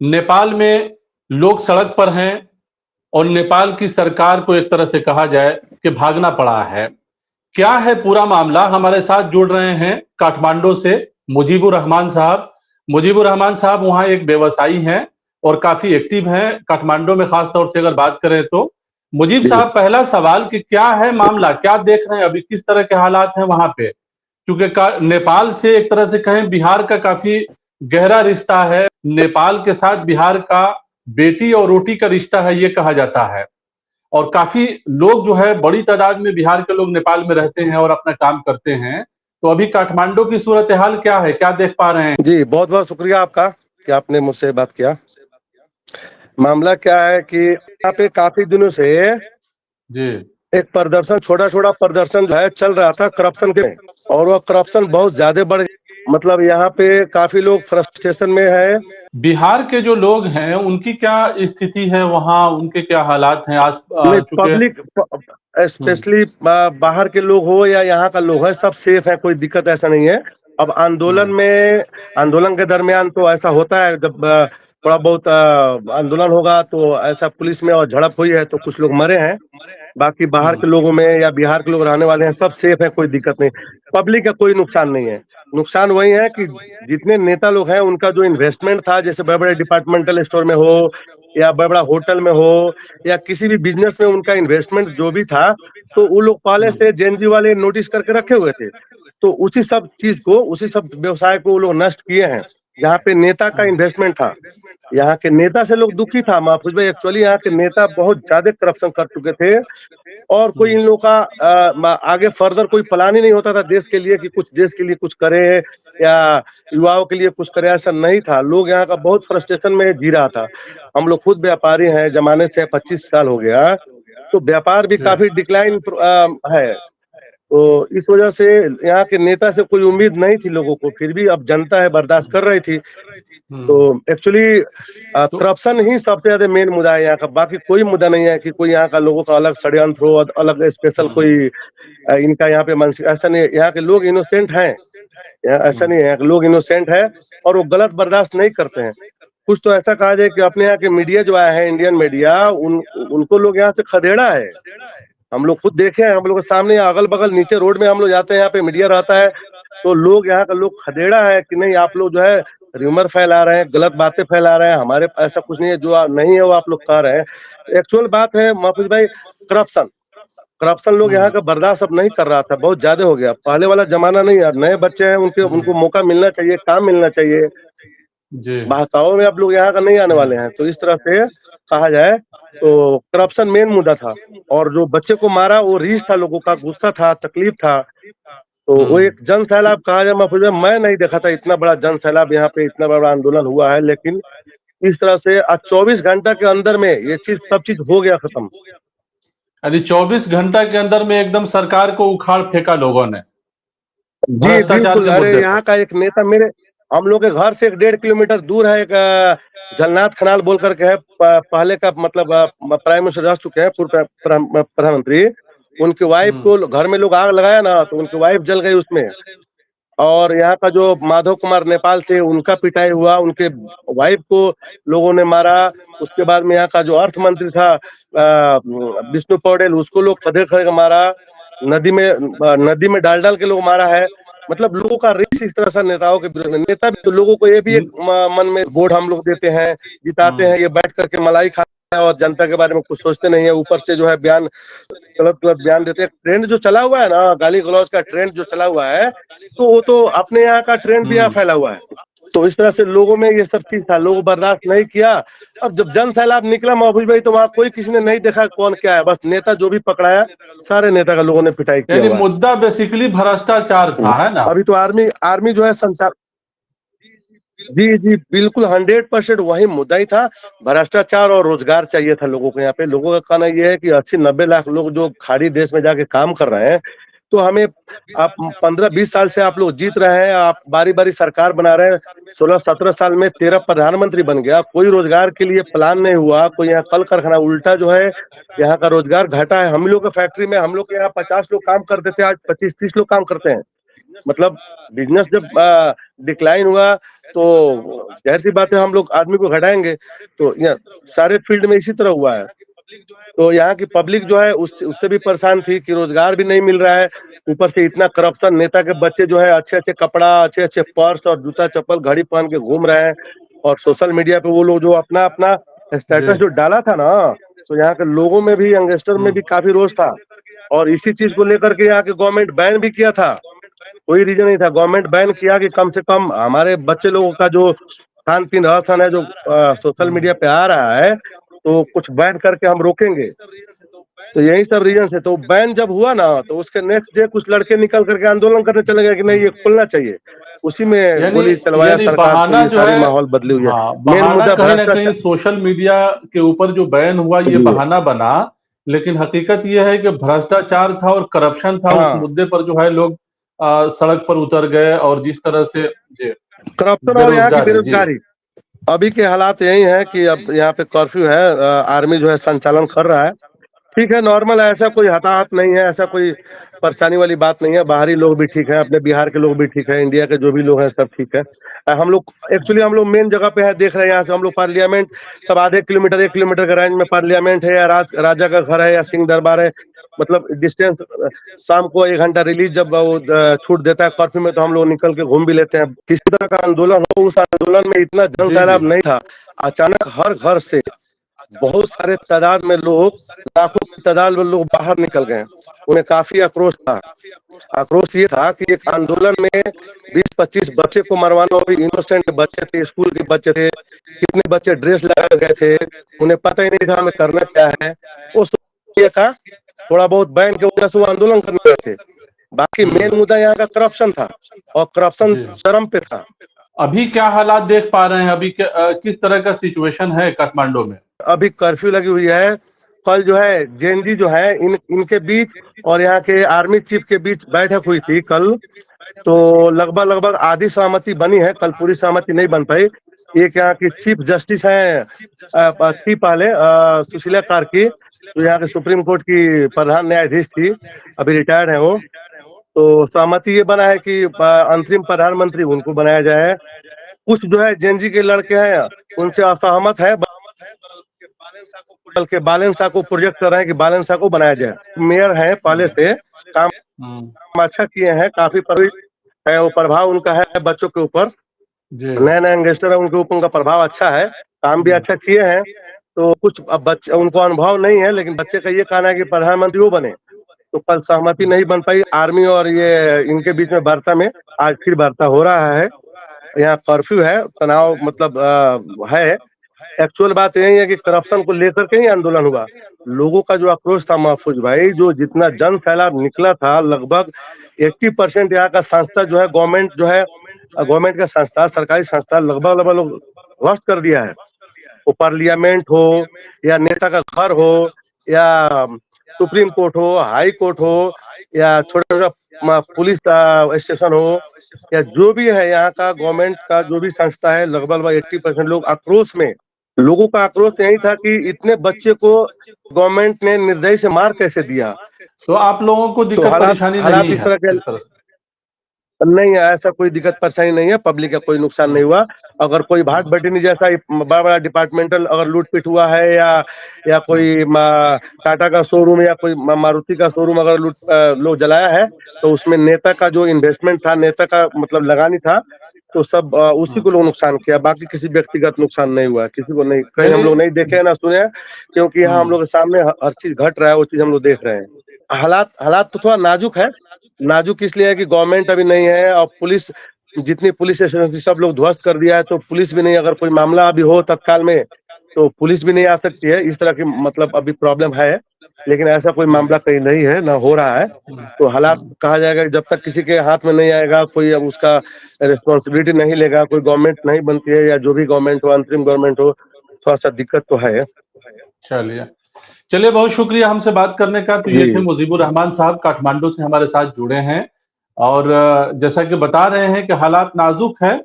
नेपाल में लोग सड़क पर हैं और नेपाल की सरकार को एक तरह से कहा जाए कि भागना पड़ा है। क्या है पूरा मामला? हमारे साथ जुड़ रहे हैं काठमांडू से मुजीबुर रहमान साहब। मुजीबुर रहमान साहब वहाँ एक व्यवसायी हैं और काफ़ी एक्टिव हैं काठमांडू में, ख़ास तौर से अगर बात करें तो। मुजीब जी। साहब, पहला सवाल कि क्या है मामला? क्या देख रहे हैं अभी? किस तरह के हालात हैं वहाँ पे? क्योंकि नेपाल से एक तरह से कहें बिहार का काफ़ी गहरा रिश्ता है। नेपाल के साथ बिहार का बेटी और रोटी का रिश्ता है, ये कहा जाता है। और काफ़ी लोग जो है बड़ी तादाद में बिहार के लोग नेपाल में रहते हैं और अपना काम करते हैं। तो अभी काठमांडू की सूरत-ए-हाल क्या है? क्या देख पा रहे हैं? जी, बहुत-बहुत शुक्रिया आपका कि आपने मुझसे बात किया। मामला क्या है कि यहाँ पे काफ़ी दिनों से जी। एक प्रदर्शन, छोटा-छोटा प्रदर्शन जो है चल रहा था करप्शन के, और वो करप्शन बहुत ज़्यादा बढ़ गया। मतलब यहाँ पे काफ़ी लोग फ्रस्ट्रेशन में हैं। बिहार के जो लोग हैं, उनकी क्या स्थिति है वहाँ? उनके क्या हालात हैं नहीं, चूँकि पब्लिक हुँ, स्पेशली बाहर के लोग हो या यहाँ का लोग है, सब सेफ है, कोई दिक्कत ऐसा नहीं है। अब हुँ, आंदोलन के दरमियान तो ऐसा होता है, जब थोड़ा बहुत आंदोलन होगा तो ऐसा पुलिस में और झड़प हुई है तो कुछ लोग मरे हैं। बाकी बाहर के लोगों में या बिहार के लोग रहने वाले हैं, सब सेफ है, कोई दिक्कत नहीं। पब्लिक का कोई नुकसान नहीं है। नुकसान वही है कि जितने नेता लोग हैं, उनका जो इन्वेस्टमेंट था, जैसे बड़े-बड़े डिपार्टमेंटल स्टोर में हो या बड़ा-बड़ा होटल में हो या किसी भी बिज़नेस में उनका इन्वेस्टमेंट जो भी था, तो वो लोग पहले से जेएनजी वाले नोटिस करके रखे हुए थे। तो उसी सब व्यवसाय को वो लोग नष्ट किए हैं, जहाँ पे नेता का इन्वेस्टमेंट था। यहाँ के नेता से लोग दुखी था, महफूज भाई, एक्चुअली यहाँ के नेता बहुत ज़्यादा करप्शन कर चुके थे, और कोई इन लोगों का आगे फर्दर कोई प्लान ही नहीं होता था देश के लिए कि कुछ देश के लिए कुछ करे या युवाओं के लिए कुछ करे, ऐसा नहीं था। लोग यहाँ का बहुत फ्रस्ट्रेशन में जी रहा था। हम लोग खुद व्यापारी हैं, ज़माने से 25 साल हो गया, तो व्यापार भी जी। काफ़ी डिक्लाइन है। तो इस वजह से यहाँ के नेता से कोई उम्मीद नहीं थी लोगों को, फिर भी अब जनता है बर्दाश्त कर रही थी। तो हुँ। एक्चुअली तो करप्शन ही सबसे ज़्यादा मेन मुद्दा है यहाँ का, बाकी कोई मुद्दा नहीं है कि कोई यहाँ का लोगों का अलग षड्यंत्र हो, अलग स्पेशल कोई इनका यहाँ पे मानसिक, ऐसा नहीं है। यहाँ के लोग इनोसेंट हैं, ऐसा नहीं है, यहाँ के लोग इनोसेंट है और वो गलत बर्दाश्त नहीं करते हैं। कुछ तो ऐसा कहा जाए कि अपने यहाँ के मीडिया जो आया है, इंडियन मीडिया, उनको लोग यहाँ से खदेड़ा है। हम लोग खुद देखे हैं, हम लोग के सामने अगल-बगल नीचे रोड में हम लोग जाते हैं, यहाँ पे मीडिया रहता है, तो लोग यहाँ का लोग खदेड़ा है कि नहीं, आप लोग जो है र्यूमर फैला रहे हैं, गलत बातें फैला रहे हैं, हमारे ऐसा कुछ नहीं है, जो नहीं है वो आप लोग कह रहे हैं। तो एक्चुअल बात है महफूज भाई, करप्शन करप्शन लोग यहाँ का बर्दाश्त अब नहीं कर रहा था, बहुत ज़्यादा हो गया। पहले वाला ज़माना नहीं है, अब नए बच्चे हैं, उनके उनको मौका मिलना चाहिए, काम मिलना चाहिए। जी। बहकावे में आप लोग यहाँ का नहीं आने वाले हैं। तो इस तरह से कहा जाए तो करप्शन मेन मुद्दा था, और जो बच्चे को मारा वो रीछ था, लोगों का गुस्सा था, तकलीफ था। तो वो एक जन सैलाब कहा जाए महफूज भाई, मैं नहीं देखा था इतना बड़ा जन सैलाब, यहाँ पे इतना बड़ा आंदोलन हुआ है, लेकिन इस तरह से आज 24 घंटा के अंदर में ये चीज़, सब चीज़ हो गया खत्म। यानी 24 घंटा के अंदर में एकदम सरकार को उखाड़ फेंका लोगों ने, जी, भ्रष्टाचार बिल्कुल। के अरे मुद्दे पर। यहाँ का एक नेता मेरे, हम लोग के घर से 1.5 किलोमीटर दूर है, एक जलनाथ खनाल बोल कर के है, पहले का मतलब प्राइम मिनिस्टर रह चुके हैं, पूर्व प्रधानमंत्री। उनकी वाइफ को घर में लोग आग लगाया ना, तो उनकी वाइफ जल गई उसमें। और यहाँ का जो माधव कुमार नेपाल थे, उनका पिटाई हुआ, उनके वाइफ को लोगों ने मारा। उसके बाद में यहाँ का जो अर्थ मंत्री था विष्णु पौडेल, उसको लोग खदेड़-खदेड़ के मारा। नदी में डाल-डाल के लोग मारा है। मतलब लोगों का रिक्स इस तरह से नेताओं के विरुद्ध में, नेता भी तो लोगों को ये भी एक मन में वोट हम लोग देते हैं, जिताते हैं, ये बैठ कर के मलाई खाते हैं और जनता के बारे में कुछ सोचते नहीं है। ऊपर से जो है बयान, गलत-गलत बयान देते हैं। ट्रेंड जो चला हुआ है ना, गाली-गलौज का ट्रेंड जो चला हुआ है, तो वो तो अपने यहाँ का ट्रेंड भी यहाँ फैला हुआ है। तो इस तरह से लोगों में ये सब चीज़ था, लोग बर्दाश्त नहीं किया। अब जब जन सैलाब निकला महफूज भाई, तो वहाँ कोई किसी ने नहीं देखा कौन क्या है, बस नेता जो भी पकड़ाया, सारे नेता का लोगों ने पिटाई किया यानी हुआ है। मुद्दा बेसिकली भ्रष्टाचार था, है ना? अभी तो आर्मी आर्मी जो है संचार, जी, जी, बिल्कुल 100% वही मुद्दा ही था। भ्रष्टाचार और रोज़गार चाहिए था लोगों को यहाँ पे। लोगों का कहना ये है कि 80-90 लाख लोग जो खाड़ी देश में जाके काम कर रहे हैं, तो हमें, आप 15-20 साल से आप लोग जीत रहे हैं, आप बारी-बारी सरकार बना रहे हैं। 16-17 साल में 13 प्रधानमंत्री बन गया, कोई रोज़गार के लिए प्लान नहीं हुआ, कोई यहाँ कल कारखाना, उल्टा जो है यहाँ का रोज़गार घटा है। हम लोग के फैक्ट्री में हम लोग के यहाँ 50 लोग काम करते थे, आज 25-30 लोग काम करते हैं। मतलब बिज़नेस जब डिक्लाइन हुआ तो ज़ाहिर-सी बात है हम लोग आदमी को घटाएँगे। तो या सारे फील्ड में इसी तरह हुआ है। तो यहाँ की पब्लिक जो है उससे भी परेशान थी कि रोज़गार भी नहीं मिल रहा है, ऊपर से इतना करप्शन, नेता के बच्चे जो है अच्छे-अच्छे कपड़ा, अच्छे-अच्छे पर्स और जूता-चप्पल, घड़ी पहन के घूम रहे हैं और सोशल मीडिया पे वो लोग जो अपना-अपना जी। स्टेटस जो डाला था ना, तो यहाँ के लोगों में भी, यंगस्टर में भी काफ़ी रोष था और इसी चीज़ को लेकर के यहाँ की गवर्नमेंट बैन भी किया था। कोई रीज़न नहीं था, गवर्नमेंट बैन किया कि कम से कम हमारे बच्चे लोगों का जो खान-पीन, रहन-सहन है जो सोशल मीडिया पे आ रहा है, तो कुछ बैन करके हम रोकेंगे। तो यही सब रीज़न से तो बैन जब हुआ ना, तो उसके नेक्स्ट डे कुछ लड़के निकल कर के आंदोलन करने चले गए कि नहीं ये खुलना चाहिए। उसी में यानी गोली चलवाया यानी सरकार, तो बहाना ये जो सारी है, माहौल बदली हुई है। हाँ, मेन बहाना मुद्दा कहीं न कहीं भ्रष्टाचार। सोशल मीडिया के ऊपर जो बैन हुआ ये जी। बहाना बना, लेकिन हकीकत ये है कि भ्रष्टाचार था और करप्शन था, उस हाँ, मुद्दे पर जो है लोग सड़क पर उतर गए और जिस तरह से जी, करप्शन और यहाँ की बेरोज़गारी, जी। बेरोज़गारी। अभी के हालात यही हैं कि अब यहाँ पे कर्फ्यू है, आर्मी जो है संचालन कर रहा है। ठीक है, नॉर्मल है, ऐसा कोई हताहत नहीं है, ऐसा कोई परेशानी वाली बात नहीं है। बाहरी लोग भी ठीक हैं, अपने बिहार के लोग भी ठीक हैं, इंडिया के जो भी लोग हैं सब ठीक है। हम लोग एक्चुअली हम लोग मेन जगह पे है, देख रहे हैं यहाँ से हम लोग पार्लियामेंट, सब आधे किलोमीटर, 1 किलोमीटर के रेंज में पार्लियामेंट है या राजा का घर है या सिंह दरबार है। मतलब डिस्टेंस, शाम को 1 घंटा रिलीज़ जब वो छूट देता है कर्फ्यू में, तो हम लोग निकल के घूम भी लेते हैं। किसी तरह का आंदोलन हो, उस आंदोलन में इतना जन जी, जी। सैलाब नहीं था। अचानक हर घर से बहुत सारे तादाद में लोग, लाखों की तादाद में लोग बाहर निकल गए। उन्हें काफ़ी आक्रोश था। आक्रोश ये था कि एक आंदोलन में 20-25 बच्चे को मरवाना, वो भी इनोसेंट बच्चे थे, स्कूल के बच्चे थे। कितने बच्चे ड्रेस लगा गए थे, उन्हें पता ही नहीं था हमें करना क्या है। वो सोचिए था, थोड़ा बहुत बैन की वजह से वो आंदोलन करने लगे थे। बाकी मेन हुँ, मुद्दा यहाँ का करप्शन था और करप्शन जी। चरम पे था। अभी क्या हालात देख पा रहे हैं? अभी किस तरह का सिचुएशन है काठमांडू में? अभी कर्फ्यू लगी हुई है। कल जो है जेएनजी जो है इनके बीच और यहाँ के आर्मी चीफ के बीच बैठक हुई थी कल। तो लगभग आधी सहमति बनी है, कल पूरी सहमति नहीं बन पाई। एक यहाँ की चीफ जस्टिस हैं, थी पहले सुशीला कार्की, जो यहाँ के सुप्रीम कोर्ट की प्रधान न्यायाधीश थी, अभी रिटायर्ड है वो। तो सहमति ये बना है कि अंतरिम प्रधानमंत्री उनको बनाया जाए। कुछ जो है जेएनजी के लड़के हैं, उनसे असहमत है, बल्कि बालन शाह को प्रोजेक्ट कर रहे हैं कि बालन शाह को बनाया जाए। मेयर हैं पहले हुँ, से, काम हुँ, अच्छा किए हैं, काफ़ी है, वो प्रभाव उनका है बच्चों के ऊपर। जी, नए-नए यंगस्टर है, उनके ऊपर उनका प्रभाव अच्छा है, काम भी हुँ, अच्छा किए हैं। तो कुछ अब बच्चे, उनको अनुभव नहीं है, लेकिन बच्चे का ये कहना है कि प्रधानमंत्री वो बने। तो कल सहमति नहीं बन पाई आर्मी और ये इनके बीच में वार्ता में। आज फिर वार्ता हो रहा है। यहाँ कर्फ्यू है, तनाव मतलब है। एक्चुअल बात यही है कि करप्शन को लेकर के ही आंदोलन हुआ। लोगों का जो आक्रोश था महफूज भाई, जो जितना जन सैलाब निकला था, लगभग 80% यहाँ का संस्था जो है, गवर्नमेंट जो है, गवर्नमेंट का संस्था, सरकारी संस्था लगभग लोग ध्वस्त कर दिया है। वो पार्लियामेंट हो या नेता का घर हो या सुप्रीम कोर्ट हो, हाई कोर्ट हो या छोटा-छोटा पुलिस का स्टेशन हो या जो भी है, यहाँ का गवर्नमेंट का जो भी संस्था है, लगभग 80% लोग आक्रोश में। लोगों का आक्रोश यही था कि इतने बच्चे को गवर्नमेंट ने निर्दयी से मार कैसे दिया? तो आप लोगों को तो दिक्कत हालात परेशानी हालात नहीं इस है, तरह के एक तरह से? नहीं, ऐसा कोई दिक्कत परेशानी नहीं है, पब्लिक का कोई नुकसान हुँ, नहीं हुआ। अगर कोई हुँ, भाट-भटिंडी जैसा बड़ा-बड़ा डिपार्टमेंटल अगर लूट-पिट हुआ है या हुँ, कोई टाटा का शोरूम या कोई मारुति का शोरूम अगर लोग जलाया है, तो उसमें नेता का जो इन्वेस्टमेंट था, नेता का मतलब लगानी था, तो सब उसी हुँ, को लोग नुकसान किया, बाकी किसी व्यक्तिगत नुकसान नहीं हुआ, किसी को नहीं, कहीं हम चलिए, लोग नहीं देखे हैं, ना सुने हैं, क्योंकि यहाँ हम हुँ, लोग के सामने हर चीज़ घट रहा है, वो चीज़ हम लोग देख रहे हैं। हालात हालात तो थोड़ा नाज़ुक है। नाज़ुक इसलिए है कि गवर्नमेंट अभी नहीं है और पुलिस, जितनी पुलिस स्टेशन थी सब लोग ध्वस्त कर दिया है, तो पुलिस भी नहीं, अगर कोई मामला अभी हो तत्काल में, तो पुलिस भी नहीं आ सकती है। इस तरह की मतलब अभी प्रॉब्लम है, लेकिन ऐसा कोई हुँ, मामला कहीं नहीं है, ना हो रहा है। हुँ, तो हालात हुँ। कहा जाएगा कि जब तक किसी के हाथ में नहीं आएगा, कोई अब उसका रिस्पॉन्सिबिलिटी नहीं लेगा, कोई गवर्नमेंट नहीं बनती है या जो भी गवर्नमेंट हो, अंतरिम गवर्नमेंट हो, थोड़ा-सा दिक्कत तो है। चलिए। चलिए, बहुत शुक्रिया हमसे बात करने का। तो ये थे जी, मुजीबुर रहमान साहब, काठमांडू से हमारे साथ जुड़े हैं और जैसा कि बता रहे हैं कि हालात नाज़ुक है,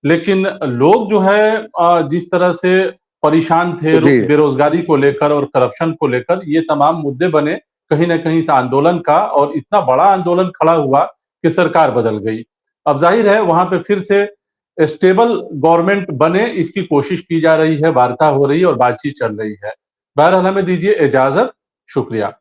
लेकिन लोग जो है जिस तरह से परेशान थे जी, बेरोज़गारी को लेकर और करप्शन को लेकर, ये तमाम मुद्दे बने कहीं न कहीं इस आंदोलन का और इतना बड़ा आंदोलन खड़ा हुआ कि सरकार बदल गई। अब ज़ाहिर है वहाँ पे फिर से स्टेबल गवर्नमेंट बने, इसकी कोशिश की जा रही है, वार्ता हो रही है और बातचीत चल रही है। बहरहाल हमें दीजिए इजाजत। शुक्रिया।